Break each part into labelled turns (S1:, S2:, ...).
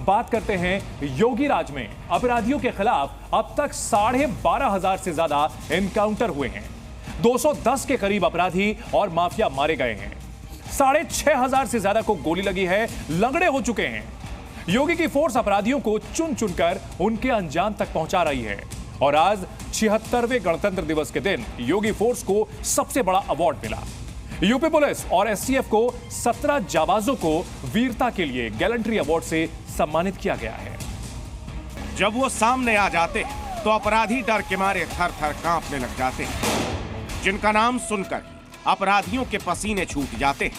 S1: बात करते हैं योगी राज में अपराधियों के खिलाफ अब तक 12,500 से ज्यादा एनकाउंटर हुए हैं। 210 के करीब अपराधी और माफिया मारे गए हैं। 6,500 से ज्यादा को गोली लगी है, लंगड़े हो चुके हैं। योगी की फोर्स अपराधियों को चुन चुनकर उनके अंजाम तक पहुंचा रही है और आज 76वें गणतंत्र दिवस के दिन योगी फोर्स को सबसे बड़ा अवार्ड मिला। यूपी पुलिस और एसटीएफ को 17 जाबाजों को वीरता के लिए गैलेंट्री अवार्ड से सम्मानित किया गया है।
S2: जब वो सामने आ जाते हैं तो अपराधी डर के मारे थर थर कांपने लग जाते हैं, जिनका नाम सुनकर अपराधियों के पसीने छूट जाते हैं,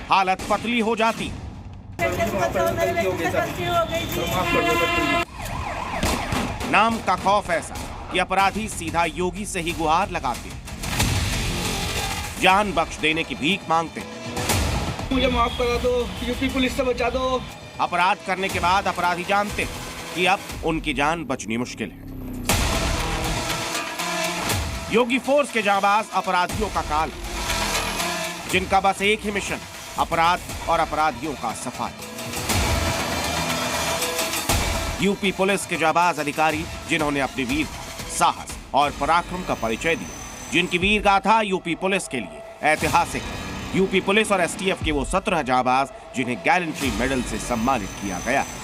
S2: हालत पतली हो जाती। नाम का खौफ ऐसा कि अपराधी सीधा योगी से ही गुहार लगाते हैं, जान बख्श देने की भीख मांगते हैं।
S3: मुझे माफ करा दो, यूपी पुलिस से बचा दो।
S2: अपराध करने के बाद अपराधी जानते हैं कि अब उनकी जान बचनी मुश्किल है। योगी फोर्स के जांबाज अपराधियों का काल, जिनका बस एक ही मिशन, अपराध और अपराधियों का सफाया। यूपी पुलिस के जांबाज अधिकारी जिन्होंने अपनी वीर साहस और पराक्रम का परिचय दिया, जिनकी वीर गाथा यूपी पुलिस के लिए ऐतिहासिक है। यूपी पुलिस और एसटीएफ के वो 17 जांबाज जिन्हें गैलेंट्री मेडल से सम्मानित किया गया है।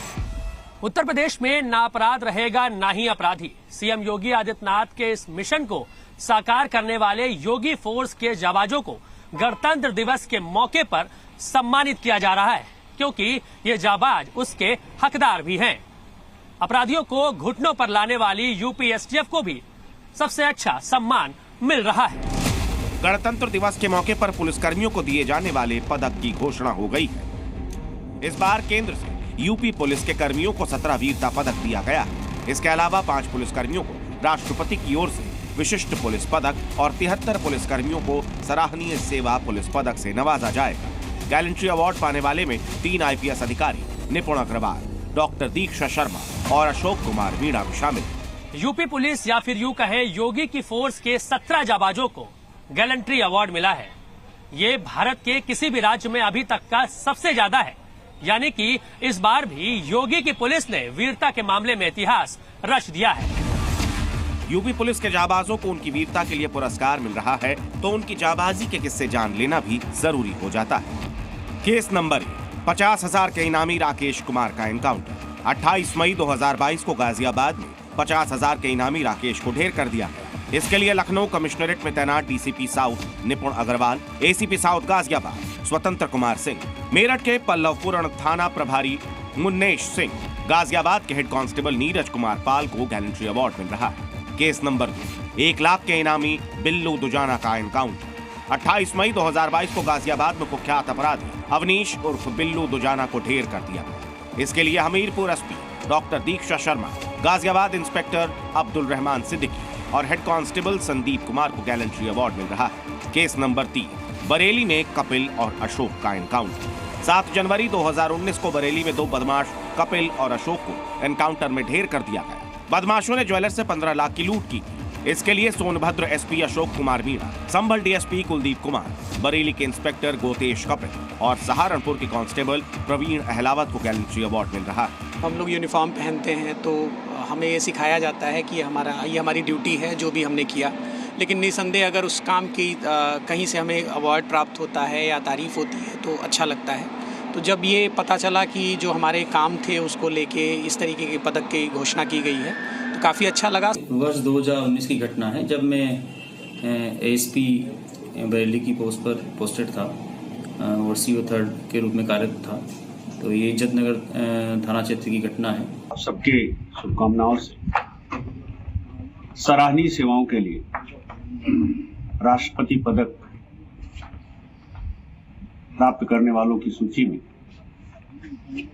S4: उत्तर प्रदेश में ना अपराध रहेगा ना ही अपराधी। सीएम योगी आदित्यनाथ के इस मिशन को साकार करने वाले योगी फोर्स के जाबाजों को गणतंत्र दिवस के मौके पर सम्मानित किया जा रहा है, क्योंकि ये जाबाज उसके हकदार भी हैं। अपराधियों को घुटनों पर लाने वाली यूपी एसटीएफ को भी सबसे अच्छा सम्मान मिल रहा है।
S2: गणतंत्र दिवस के मौके पर पुलिसकर्मियों को दिए जाने वाले पदक की घोषणा हो गई है। इस बार केंद्र से यूपी पुलिस के कर्मियों को 17 वीरता पदक दिया गया है। इसके अलावा 5 पुलिसकर्मियों को राष्ट्रपति की ओर से विशिष्ट पुलिस पदक और 73 पुलिसकर्मियों को सराहनीय सेवा पुलिस पदक से नवाजा जाएगा। गैलेंट्री अवार्ड पाने वाले में 3 आईपीएस अधिकारी, निपुण अग्रवाल, डॉक्टर दीक्षा शर्मा और अशोक कुमार मीणा भी शामिल।
S4: यूपी पुलिस या फिर यूं कहें योगी की फोर्स के 17 जाबाजों को गैलेंट्री अवार्ड मिला है। ये भारत के किसी भी राज्य में अभी तक का सबसे ज्यादा है, यानी कि इस बार भी योगी की पुलिस ने वीरता के मामले में इतिहास रच दिया है।
S2: यूपी पुलिस के जाबाजों को उनकी वीरता के लिए पुरस्कार मिल रहा है तो उनकी जाबाजी के किस्से जान लेना भी जरूरी हो जाता है। केस नंबर 50,000 के इनामी राकेश कुमार का एनकाउंटर। 28 मई 2022 को गाजियाबाद में 50,000 के इनामी राकेश को ढेर कर दिया गया। इसके लिए लखनऊ कमिश्नरेट में तैनात डीसीपी साउथ निपुण अग्रवाल, एसीपी साउथ गाजियाबाद स्वतंत्र कुमार सिंह, मेरठ के पल्लवपुर थाना प्रभारी मुन्नेश सिंह, गाजियाबाद के हेड कांस्टेबल नीरज कुमार पाल को गैलेंट्री अवार्ड मिल रहा है। केस नंबर 1 लाख के इनामी बिल्लू दुजाना का एनकाउंटर। 28 मई 2022 को गाजियाबाद में कुख्यात अपराधी अवनीश उर्फ बिल्लू दुजाना को ढेर कर दिया गया। इसके लिए हमीरपुर एसपी डॉक्टर दीक्षा शर्मा, गाजियाबाद इंस्पेक्टर अब्दुल रहमान सिद्दीकी और हेड कांस्टेबल संदीप कुमार को गैलेंट्री अवार्ड मिल रहा है। केस नंबर 3 बरेली में कपिल और अशोक का एनकाउंटर। 7 जनवरी 2019 को बरेली में 2 बदमाश कपिल और अशोक को एनकाउंटर में ढेर कर दिया गया। बदमाशों ने ज्वेलर से 15 लाख की लूट की। इसके लिए सोनभद्र एसपी अशोक कुमार मीणा, संभल डीएसपी कुलदीप कुमार, बरेली के इंस्पेक्टर गोतेश कपिल और सहारनपुर के कांस्टेबल प्रवीण अहलावत को गैलेंट्री अवार्ड मिल रहा है।
S5: हम लोग यूनिफॉर्म पहनते हैं तो हमें ये सिखाया जाता है कि ये हमारी ड्यूटी है जो भी हमने किया, लेकिन निसंदेह अगर उस काम की कहीं से हमें अवार्ड प्राप्त होता है या तारीफ होती है तो अच्छा लगता है। तो जब ये पता चला कि जो हमारे काम थे उसको लेके इस तरीके के पदक की घोषणा की गई है तो काफ़ी अच्छा लगा।
S6: वर्ष 2019 की घटना है जब मैं एएसपी बरेली की पोस्ट पर पोस्टेड था और सीओ 3 के रूप में कार्यरत था। तो ये इज्जत नगर थाना क्षेत्र की घटना है।
S7: सबके शुभकामनाओं से सराहनीय सेवाओं के लिए राष्ट्रपति पदक प्राप्त करने वालों की सूची में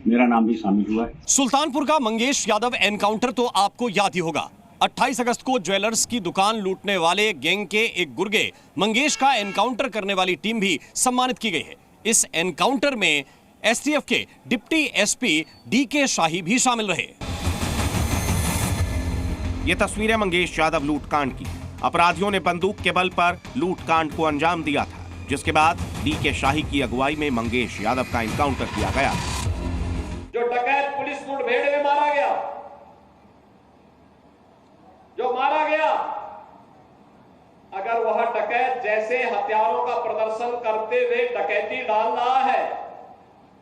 S7: मेरा नाम भी शामिल हुआ है।
S8: सुल्तानपुर का मंगेश यादव एनकाउंटर तो आपको याद ही होगा। 28 अगस्त को ज्वेलर्स की दुकान लूटने वाले गैंग के एक गुर्गे मंगेश का एनकाउंटर करने वाली टीम भी सम्मानित की गई है। इस एनकाउंटर में एसटीएफ के डिप्टी एसपी डीके शाही भी शामिल रहे।
S2: ये तस्वीरें मंगेश यादव लूटकांड की। अपराधियों ने बंदूक के बल पर लूटकांड को अंजाम दिया था। जिसके बाद डीके शाही की अगुवाई में मंगेश यादव का एनकाउंटर किया गया।
S9: जो डकैत पुलिस मुठभेड़ में मारा गया, जो मारा गया, अगर वह डकैत जैसे हथियारों का प्रदर्शन करते हुए डकैती डाल रहा है,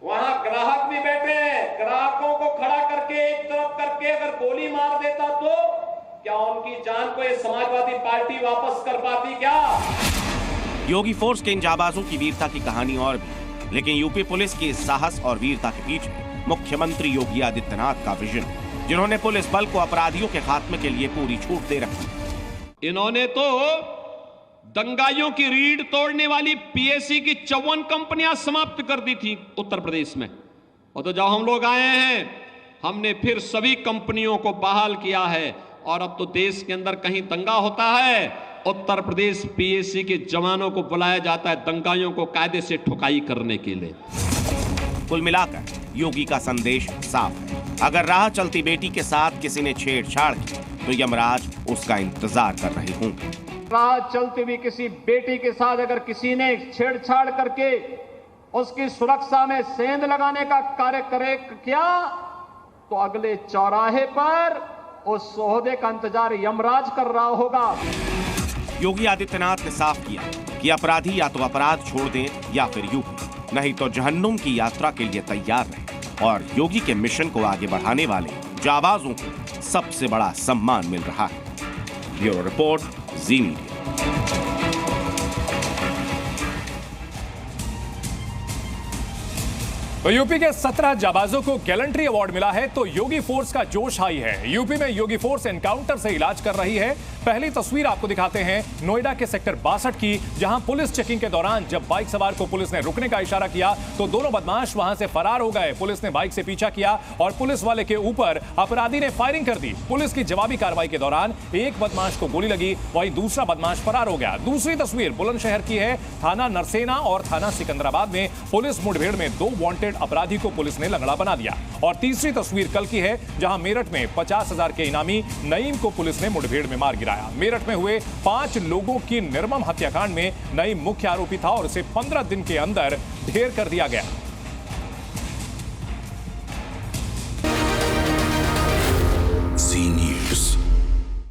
S9: वहां ग्राहक भी बैठे हैं, ग्राहकों को खड़ा करके एक तरफ करके अगर गोली मार देता तो क्या उनकी जान को ये समाजवादी पार्टी वापस कर पाती क्या?
S2: योगी फोर्स के इन जाबाजों की वीरता की कहानी और भी, लेकिन यूपी पुलिस की इस साहस और वीरता के पीछे मुख्यमंत्री योगी आदित्यनाथ का विजन, जिन्होंने पुलिस बल को अपराधियों के खात्मे के लिए पूरी छूट दे रखी।
S10: इन्होंने तो दंगाइयों की रीढ़ तोड़ने वाली पीएससी की 54 कंपनियां समाप्त कर दी थी उत्तर प्रदेश में, और तो जब हम लोग आए हैं हमने फिर सभी कंपनियों को बहाल किया है, और अब तो देश के अंदर कहीं दंगा होता है, उत्तर प्रदेश पीएससी के जवानों को बुलाया जाता है दंगाइयों को कायदे से ठुकाई करने के लिए।
S2: कुल मिलाकर योगी का संदेश साफ है, अगर राह चलती बेटी के साथ किसी ने छेड़छाड़ की तो यमराज उसका इंतजार कर रहे होंगे।
S9: राह चलती हुई किसी बेटी के साथ अगर किसी ने छेड़छाड़ करके उसकी सुरक्षा में सेंध लगाने का कार्य करे किया तो अगले चौराहे पर उस सोहदे का इंतजार यमराज कर रहा होगा।
S2: योगी आदित्यनाथ ने साफ किया कि अपराधी या तो अपराध छोड़ दें या फिर यूपी, नहीं तो जहन्नुम की यात्रा के लिए तैयार रहें। और योगी के मिशन को आगे बढ़ाने वाले जाबाजों को सबसे बड़ा सम्मान मिल रहा है। ब्यूरो रिपोर्ट, जी मीडिया।
S1: तो यूपी के 17 जाबाजों को गैलेंट्री अवार्ड मिला है, तो योगी फोर्स का जोश हाई है। यूपी में योगी फोर्स एनकाउंटर से इलाज कर रही है। पहली तस्वीर आपको दिखाते हैं नोएडा के सेक्टर 62 की, जहां पुलिस चेकिंग के दौरान जब बाइक सवार को पुलिस ने रुकने का इशारा किया तो दोनों बदमाश वहां से फरार हो गए। पुलिस ने बाइक से पीछा किया और पुलिस वाले के ऊपर अपराधी ने फायरिंग कर दी। पुलिस की जवाबी कार्रवाई के दौरान एक बदमाश को गोली लगी, वहीं दूसरा बदमाश फरार हो गया। दूसरी तस्वीर बुलंदशहर की है। थाना नरसेना और थाना सिकंदराबाद में पुलिस मुठभेड़ में 2 वांटेड अपराधी को पुलिस ने लंगड़ा बना दिया। और तीसरी तस्वीर कल की है, जहां मेरठ में 50,000 के इनामी नईम को पुलिस ने मुठभेड़ में मार गिराया। मेरठ में हुए 5 लोगों की निर्मम हत्याकांड में नईम मुख्य आरोपी था और उसे 15 दिन के अंदर ढेर कर दिया गया।